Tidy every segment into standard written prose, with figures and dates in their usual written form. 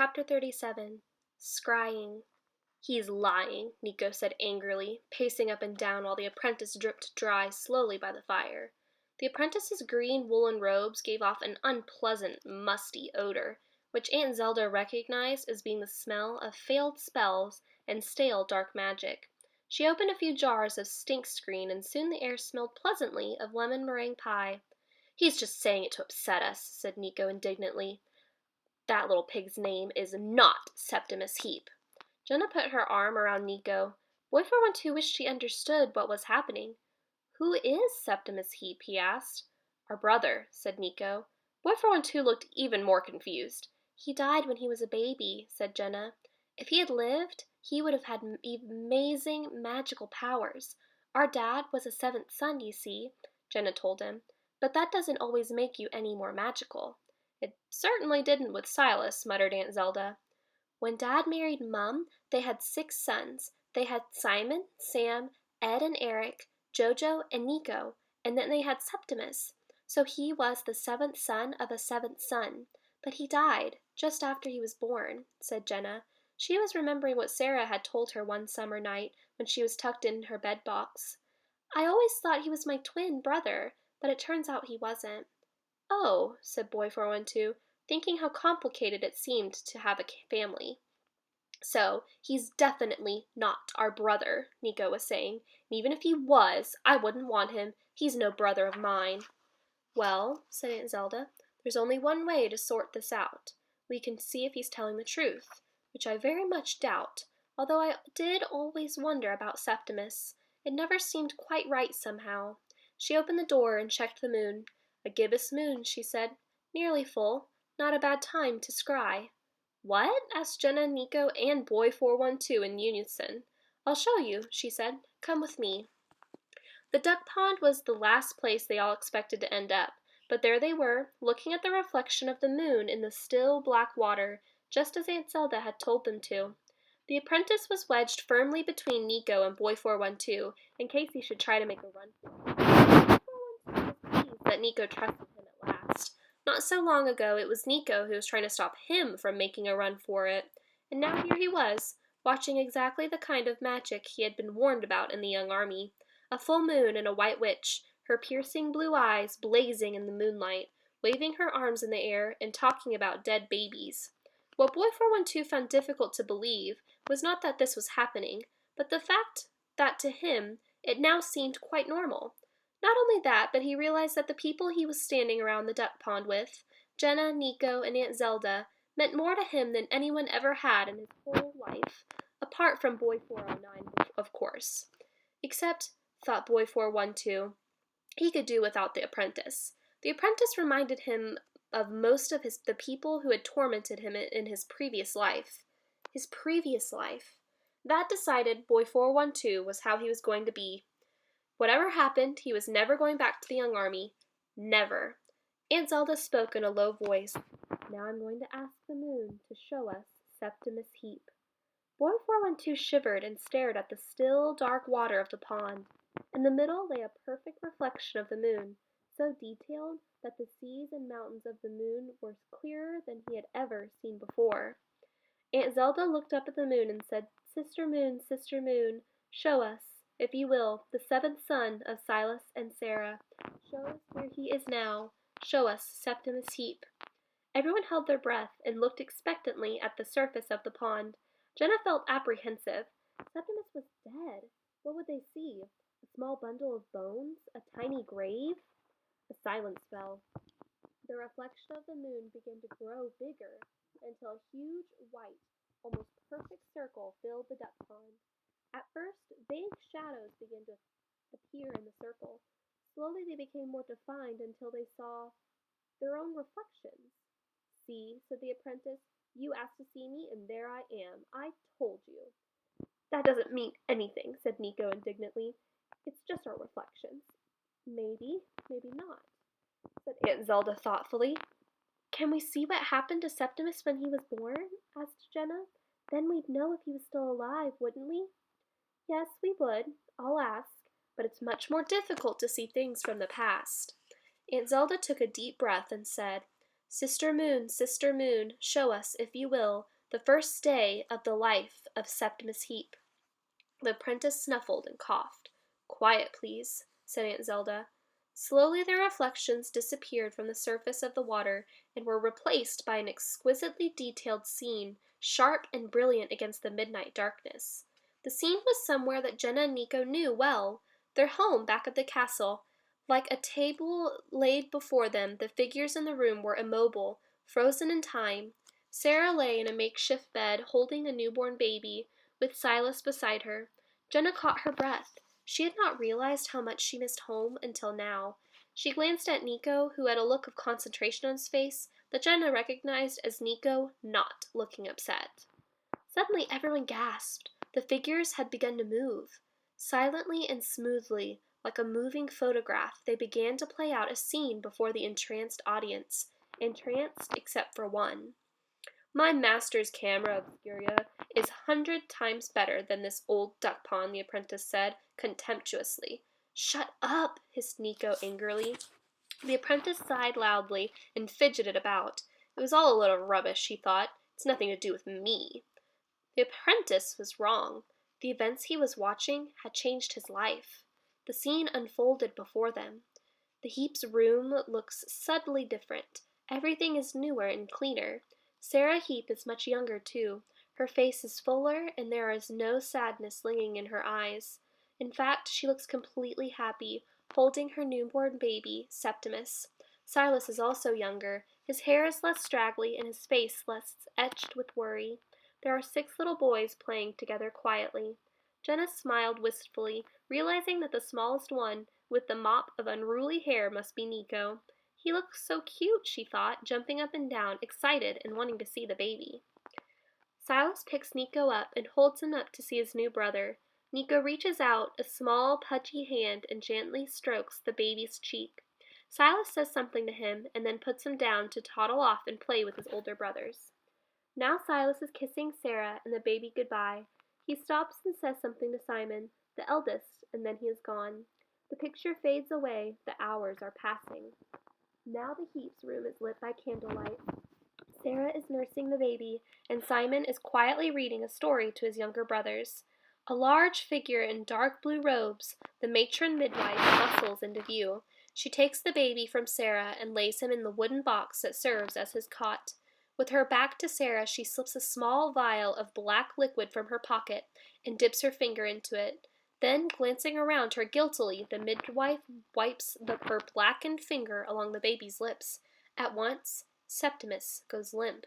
Chapter 37. Scrying. "He's lying," Nico said angrily, pacing up and down while the apprentice dripped dry slowly by the fire. The apprentice's green woolen robes gave off an unpleasant, musty odor, which Aunt Zelda recognized as being the smell of failed spells and stale dark magic. She opened a few jars of stink screen, and soon the air smelled pleasantly of lemon meringue pie. "He's just saying it to upset us," said Nico indignantly. "That little pig's name is not Septimus Heap." Jenna put her arm around Nico. Boy 412 wished he understood what was happening. "Who is Septimus Heap?" he asked. "Our brother," said Nico. Boy 412 looked even more confused. "He died when he was a baby," said Jenna. "If he had lived, he would have had amazing magical powers. Our dad was a seventh son, you see," Jenna told him. "But that doesn't always make you any more magical." "It certainly didn't with Silas," muttered Aunt Zelda. "When Dad married Mum, they had 6 sons. They had Simon, Sam, Ed and Eric, Jojo and Nico, and then they had Septimus. So he was the 7th son of a 7th son. But he died just after he was born," said Jenna. She was remembering what Sarah had told her one summer night when she was tucked in her bed box. "I always thought he was my twin brother, but it turns out he wasn't." "Oh," said Boy 412, thinking how complicated it seemed to have a family. "So, he's definitely not our brother," Nico was saying. "And even if he was, I wouldn't want him. He's no brother of mine." "Well," said Aunt Zelda, "there's only one way to sort this out. We can see if he's telling the truth, which I very much doubt, although I did always wonder about Septimus. It never seemed quite right somehow." She opened the door and checked the moon. "A gibbous moon," she said. "Nearly full. Not a bad time to scry." "What?" asked Jenna, Nico, and Boy 412 in unison. "I'll show you," she said. "Come with me." The duck pond was the last place they all expected to end up, but there they were, looking at the reflection of the moon in the still black water, just as Aunt Zelda had told them to. The apprentice was wedged firmly between Nico and Boy 412, in case he should try to make a run for it. Boy 412 was pleased that Nico trusted him at last. Not so long ago it was Nico who was trying to stop him from making a run for it, and now here he was, watching exactly the kind of magic he had been warned about in the young army. A full moon and a white witch, her piercing blue eyes blazing in the moonlight, waving her arms in the air and talking about dead babies. What Boy 412 found difficult to believe was not that this was happening, but the fact that to him it now seemed quite normal. Not only that, but he realized that the people he was standing around the duck pond with, Jenna, Nico, and Aunt Zelda, meant more to him than anyone ever had in his whole life, apart from Boy 409, of course. Except, thought Boy 412, he could do without the apprentice. The apprentice reminded him of most of the people who had tormented him in his previous life. His previous life. That decided, Boy 412 was how he was going to be. Whatever happened, he was never going back to the young army. Never. Aunt Zelda spoke in a low voice. "Now I'm going to ask the moon to show us Septimus Heap." Boy 412 shivered and stared at the still, dark water of the pond. In the middle lay a perfect reflection of the moon, so detailed that the seas and mountains of the moon were clearer than he had ever seen before. Aunt Zelda looked up at the moon and said, Sister Moon, show us, if you will, the 7th son of Silas and Sarah. Show us where he is now. Show us Septimus Heap." Everyone held their breath and looked expectantly at the surface of the pond. Jenna felt apprehensive. Septimus was dead. What would they see? A small bundle of bones? A tiny grave? A silence fell. The reflection of the moon began to grow bigger until a huge, white, almost perfect circle filled the duck pond. At first, vague shadows began to appear in the circle. Slowly they became more defined until they saw their own reflections. "See," said the apprentice, "you asked to see me, and there I am. I told you." "That doesn't mean anything," said Nico indignantly. "It's just our reflections." "Maybe, maybe not," said Aunt Zelda thoughtfully. "Can we see what happened to Septimus when he was born?" asked Jenna. "Then we'd know if he was still alive, wouldn't we?" "Yes, we would. I'll ask. But it's much more difficult to see things from the past." Aunt Zelda took a deep breath and said, Sister Moon, show us, if you will, the first day of the life of Septimus Heap." The apprentice snuffled and coughed. "Quiet, please," said Aunt Zelda. Slowly their reflections disappeared from the surface of the water and were replaced by an exquisitely detailed scene, sharp and brilliant against the midnight darkness. The scene was somewhere that Jenna and Nico knew well, their home back at the castle. Like a table laid before them, the figures in the room were immobile, frozen in time. Sarah lay in a makeshift bed, holding a newborn baby, with Silas beside her. Jenna caught her breath. She had not realized how much she missed home until now. She glanced at Nico, who had a look of concentration on his face that Jenna recognized as Nico not looking upset. Suddenly everyone gasped. The figures had begun to move. Silently and smoothly, like a moving photograph, they began to play out a scene before the entranced audience. Entranced except for one. "My master's camera obscura is 100 times better than this old duck pond," the apprentice said, contemptuously. "Shut up!" hissed Nico angrily. The apprentice sighed loudly and fidgeted about. It was all a little rubbish, he thought. It's nothing to do with me. The apprentice was wrong. The events he was watching had changed his life. The scene unfolded before them. The Heap's room looks subtly different. Everything is newer and cleaner. Sarah Heap is much younger, too. Her face is fuller, and there is no sadness lingering in her eyes. In fact, she looks completely happy, holding her newborn baby, Septimus. Silas is also younger. His hair is less straggly, and his face less etched with worry. There are 6 little boys playing together quietly. Jenna smiled wistfully, realizing that the smallest one, with the mop of unruly hair, must be Nico. He looks so cute, she thought, jumping up and down, excited and wanting to see the baby. Silas picks Nico up and holds him up to see his new brother. Nico reaches out a small, pudgy hand and gently strokes the baby's cheek. Silas says something to him and then puts him down to toddle off and play with his older brothers. Now Silas is kissing Sarah and the baby goodbye. He stops and says something to Simon, the eldest, and then he is gone. The picture fades away. The hours are passing. Now the Heap's room is lit by candlelight. Sarah is nursing the baby, and Simon is quietly reading a story to his younger brothers. A large figure in dark blue robes, the matron midwife, bustles into view. She takes the baby from Sarah and lays him in the wooden box that serves as his cot. With her back to Sarah, she slips a small vial of black liquid from her pocket and dips her finger into it. Then, glancing around her guiltily, the midwife wipes her blackened finger along the baby's lips. At once, Septimus goes limp.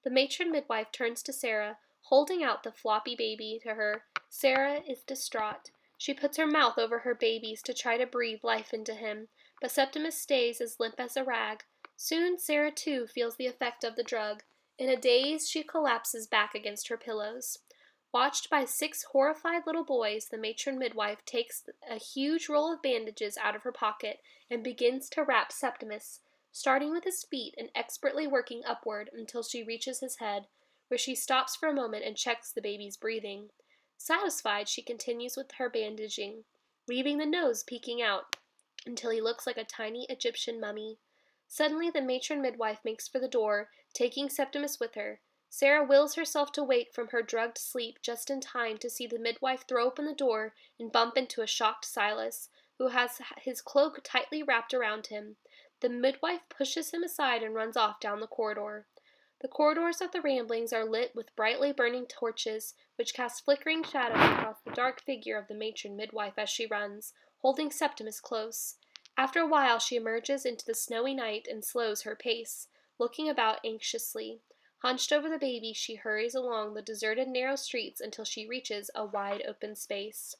The matron midwife turns to Sarah, holding out the floppy baby to her. Sarah is distraught. She puts her mouth over her baby's to try to breathe life into him, but Septimus stays as limp as a rag. Soon Sarah, too, feels the effect of the drug. In a daze, she collapses back against her pillows. Watched by 6 horrified little boys, the matron midwife takes a huge roll of bandages out of her pocket and begins to wrap Septimus, starting with his feet and expertly working upward until she reaches his head, where she stops for a moment and checks the baby's breathing. Satisfied, she continues with her bandaging, leaving the nose peeking out until he looks like a tiny Egyptian mummy. Suddenly, the matron midwife makes for the door, taking Septimus with her. Sarah wills herself to wake from her drugged sleep just in time to see the midwife throw open the door and bump into a shocked Silas, who has his cloak tightly wrapped around him. The midwife pushes him aside and runs off down the corridor. The corridors of the Ramblings are lit with brightly burning torches, which cast flickering shadows across the dark figure of the matron midwife as she runs, holding Septimus close. After a while she emerges into the snowy night and slows her pace, looking about anxiously. Hunched over the baby, she hurries along the deserted narrow streets until she reaches a wide open space.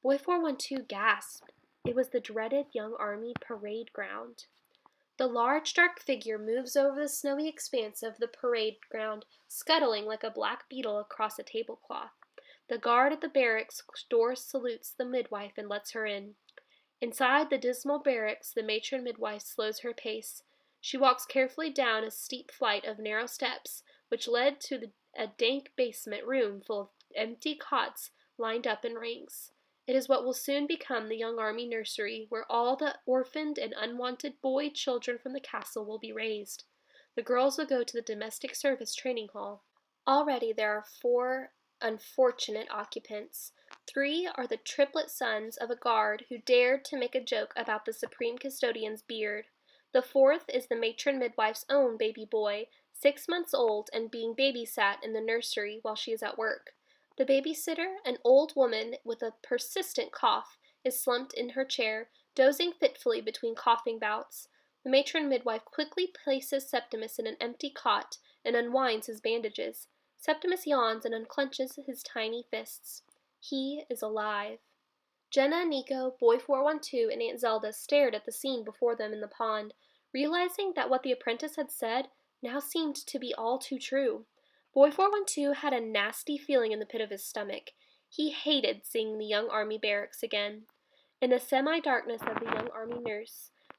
Boy 412 gasped. It was the dreaded Young Army parade ground. The large dark figure moves over the snowy expanse of the parade ground, scuttling like a black beetle across a tablecloth. The guard at the barracks door salutes the midwife and lets her in. Inside the dismal barracks, the matron midwife slows her pace. She walks carefully down a steep flight of narrow steps, which led to a dank basement room full of empty cots lined up in ranks. It is what will soon become the Young Army nursery, where all the orphaned and unwanted boy children from the castle will be raised. The girls would go to the domestic service training hall. Already there are 4 unfortunate occupants. 3 are the triplet sons of a guard who dared to make a joke about the supreme custodian's beard. The 4th is the matron midwife's own baby boy, 6 months old and being babysat in the nursery while she is at work. The babysitter, an old woman with a persistent cough, is slumped in her chair, dozing fitfully between coughing bouts. The matron midwife quickly places Septimus in an empty cot and unwinds his bandages. Septimus yawns and unclenches his tiny fists. He is alive. Jenna, Nico, Boy 412, and Aunt Zelda stared at the scene before them in the pond, realizing that what the apprentice had said now seemed to be all too true. Boy 412 had a nasty feeling in the pit of his stomach. He hated seeing the young army barracks again. In the semi-darkness of the young army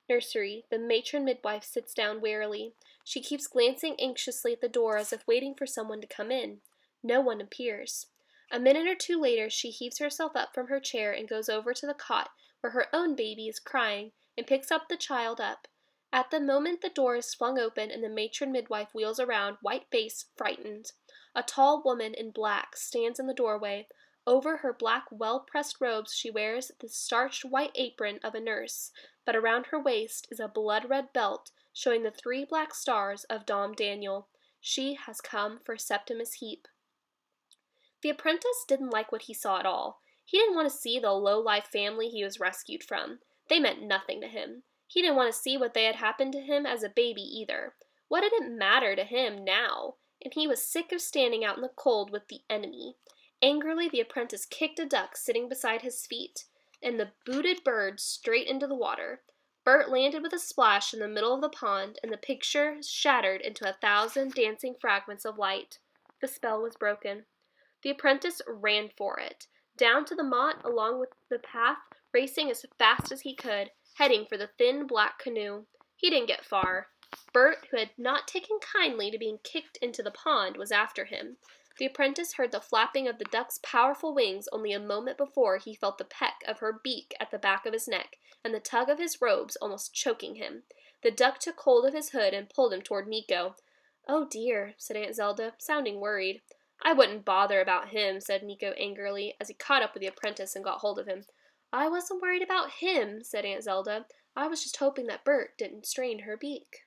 nursery, the matron midwife sits down warily. She keeps glancing anxiously at the door as if waiting for someone to come in. No one appears. A minute or two later, she heaves herself up from her chair and goes over to the cot where her own baby is crying and picks up the child up. At the moment the door is flung open and the matron midwife wheels around, white-faced, frightened. A tall woman in black stands in the doorway. Over her black, well-pressed robes she wears the starched white apron of a nurse, but around her waist is a blood-red belt showing the 3 black stars of DomDaniel. She has come for Septimus Heap. The apprentice didn't like what he saw at all. He didn't want to see the low-life family he was rescued from. They meant nothing to him. He didn't want to see what they had happened to him as a baby either. What did it matter to him now? And he was sick of standing out in the cold with the enemy. Angrily, the apprentice kicked a duck sitting beside his feet, and the booted bird straight into the water. Bert landed with a splash in the middle of the pond, and the picture shattered into 1,000 dancing fragments of light. The spell was broken. The apprentice ran for it, down to the motte along with the path, racing as fast as he could, heading for the thin black canoe. He didn't get far. Bert, who had not taken kindly to being kicked into the pond, was after him. The apprentice heard the flapping of the duck's powerful wings only a moment before he felt the peck of her beak at the back of his neck and the tug of his robes almost choking him. The duck took hold of his hood and pulled him toward Nico. "Oh dear," said Aunt Zelda, sounding worried. "I wouldn't bother about him," said Nico angrily, as he caught up with the apprentice and got hold of him. "I wasn't worried about him," said Aunt Zelda. "I was just hoping that Bert didn't strain her beak."